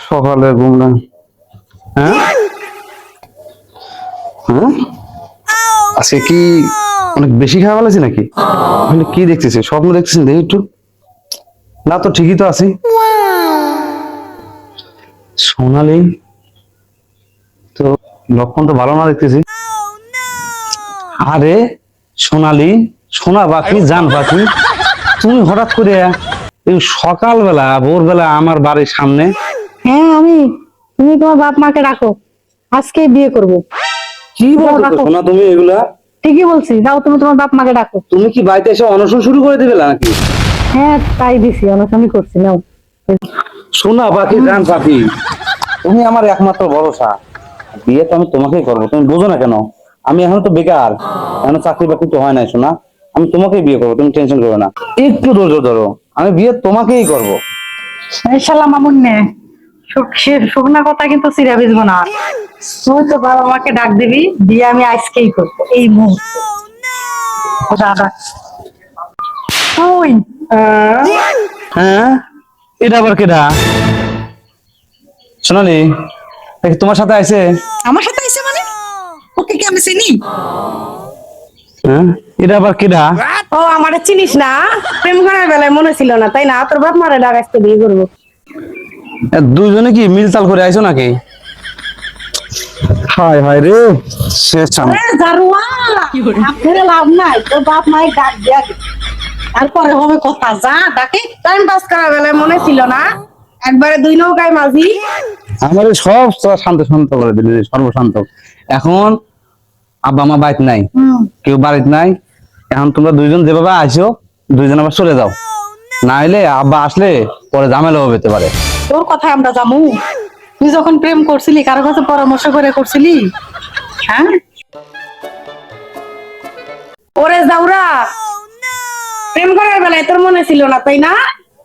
সকালে ঘুম না। হ্যাঁ হ্যাঁ, আজকে কি অনেক বেশি খাওয়া ফেলেছি নাকি? কি দেখতেছি, স্বপ্ন দেখতেছি? দেখি একটু। না তো, ঠিকই তো আছি। সোনালি তো লক্ষণ তো ভালো না দেখতেছি। আরে সোনালি, সোনা পাখি, জান পাখি, তুমি হঠাৎ করে এই সকালবেলা ভোরবেলা আমার বাড়ির সামনে? হ্যাঁ আমি। তুমি তোমার বাপ মাকে ডাকো, আজকে বিয়ে করব। কি বলছো সোনা তুমি এগুলা? ঠিকই বলছি, যাও তুমি তোমার বাপ মাকে ডাকো। তুমি কি বাড়িতে এসে অনশন শুরু করে দিবে নাকি? হ্যাঁ তাই দিছি, অনশনই করছি, নাও। সোনা পাখি, জান পাখি, তুমি আমার একমাত্র ভরসা। বিয়ে তো আমি তোমাকেই করবো, তুমি বোঝো না কেন? আমি এখন তো বেকার, এখন চাকরি বাকরি তো হয় নাই সোনা। আমি তোমাকেই বিয়ে করবো, তুমি টেনশন করো না, একটু ধৈর্য ধরো। আমি বিয়ে তোমাকেই করবো। ইনশাআল্লাহ মামুন নে, শুকনা কথা কিন্তু চিরা ভিজবো না। তুই তো বাবা মাকে ডাক দিবি, বিয়ে আমি আজকেই করবো, এই মুহূর্তে। দাদা তুই হ্যাঁ, এটা আবার কেডা? সোনালি, দেখি তোমার সাথে আইছে। আমার সাথে আইছে মানে? ওকে কি আমি চিনি? হ্যাঁ, এটা আবার কেডা? ও আমারে চিনিস না? প্রেম করার বেলায় মনে ছিল না তাই না? তোর বাপ মারে ডাক আজকে বিয়ে করবো। দুইজনে কি মিলতাল করে আইছো নাকি? হায় হায় রে, শেষ আমি। লাভ নাই, তোর বাপ মায়ের ডাক দিয়া দে। তারপরে হবে কথা, যা ডাকে। টাইম পাস করার বেলায় মনে ছিল না? একবারে দুই নৌকায় মাঝি। আমার সব শান্ত শান্ত করে দিলি, সর্বশান্ত। এখন আব্বা মা বাড়িতে নাই, কেউ বাড়িতে নাই। এখন তোমরা দুইজন যেভাবে আসো, দুইজন আবার চলে যাও। না হলে আব্বা আসলে পরে ঝামেলা হতে পারে। তোর কথা আমরা জামু? তুই যখন প্রেম করছিলি কারো কাছে পরামর্শ করে করছিলি? হ্যাঁ ওরে যাওরা, প্রেম করার বেলায় তোর মনে ছিল না তাই না?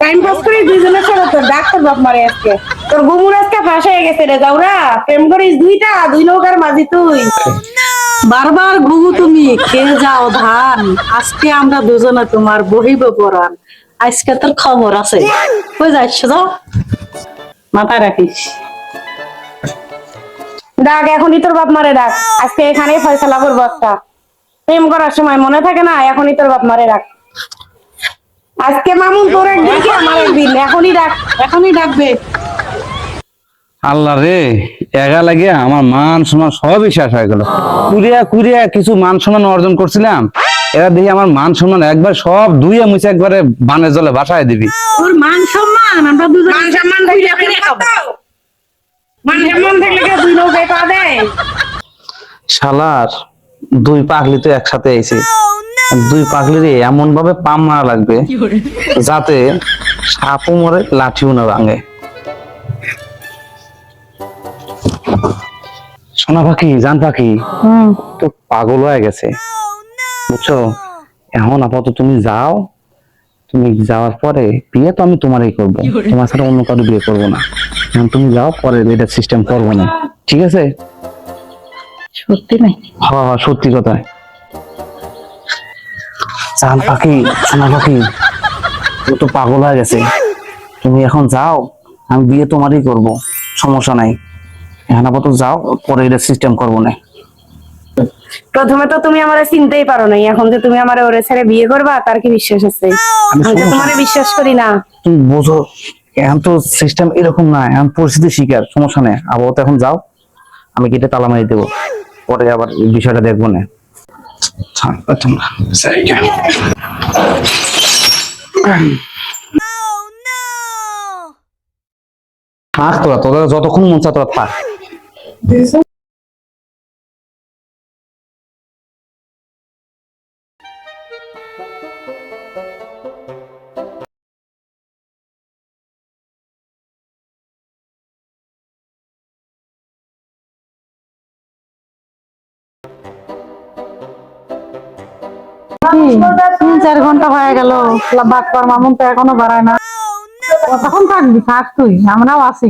টাইম পাস করে দুইজনের সাথে তোর ডাক্তার বাপ মারে আজকে। তোর গুমুর আজকে ফাঁস হয়ে গেছে রে যাওরা। প্রেম করিস দুইটা, দুই নৌকার মাঝি তুই। বারবার ঘুঘু তুমি খেয়ে যাও ধান, আজকে আমরা দুজনে তোমার বহিব পরাণ। আজকে তোর খবর আছে, কই যাচ্ছ যাও, মাথায় রাখিস। ডাক এখনই তোর বাপ মারে ডাক, আজকে এখানে ফয়সালা করবো একটা। প্রেম করার সময় মনে থাকে না? এখনই তোর বাপ মারে ডাক। আজকে মামুন তোর একদিন কি আমার একদিন, এখনই ডাক, এখনই ডাকবে। আল্লাহ রে, এগা লাগিয়া আমার মান সম্মান সবই শেষ হয়ে গেল। কুড়িয়া কুড়িয়া কিছু মান সম্মান অর্জন করছিলাম, এরা দেখি আমার মান সম্মান একবার সব ধুইয়া মুছে একবারে বানের জলে ভাসায় দিবি। তোর মান সম্মান আমরা দুজন মান সম্মান ধরে ফিরে খাবো। মান সম্মান থাকলে কি দুই নৌকায় পা দেয়? শালার দুই পাগলি তো একসাথে আইছে, দুই পাগলির এমন ভাবে পাম মারা লাগবে যাতে সাপও মরে লাঠিও না ভাঙে। সোনা পাখি, জান পাখি তো পাগল হয়ে গেছে, বুঝছো? এখন আপাতত তুমি যাও, তুমি যাওয়ার পরে বিয়ে তো আমি তোমারই করবো, তোমার সাথে অন্য কারো বিয়ে করবো না। এখন তুমি যাও, পরে এটা সিস্টেম করবো না, ঠিক আছে? সত্যি নাই? হ্যাঁ সত্যি কথা। জান পাখি, সোনা পাখি, ও তো পাগল হয়ে গেছে। তুমি এখন যাও, আমি বিয়ে তোমারই করব, সমস্যা নাই। এখন আপাতত যাও, পরে এটা সিস্টেম করবো না। প্রথমে তো তুমি আমারে চিনতেই পারো নাই, এখন যে তুমি আমারে ওরে ছেড়ে বিয়ে করবা তার কি বিশ্বাস আছে? আমি তো তোমারে বিশ্বাস করি না। তুমি বোঝো, এখন তো সিস্টেম এরকম না, এখন পরিস্থিতি শিকার, সমস্যা নেই। আপাতত এখন যাও, আমি গেটে তালা মারি দেবো, পরে আবার এই বিষয়টা দেখবো না। থাক তোরা, তোরা যতক্ষণ মন চায় তোরা থাক। তিন চার ঘন্টা হয়ে গেল, বাক্কর মামুন তো এখনো বাড়ায় না। কতক্ষণ থাকবি? থাক তুই, আমরাও আছি,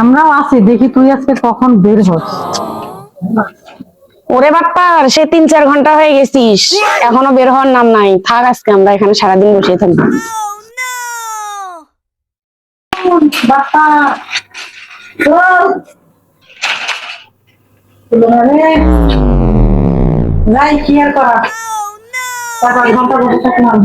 আমরাও আছি। দেখি তুই আজকে কখন বের হস। ওরে বাপ্পার সে 3-4 ঘন্টা হয়ে গেছিস, এখনো বের হওয়ার নাম নাই। থাক, আজকে আমরা এখানে সারাদিন বসে থাকবো। বাপ্পা যাই কি আর করা, 4-5 ঘন্টা বসে থাকলাম।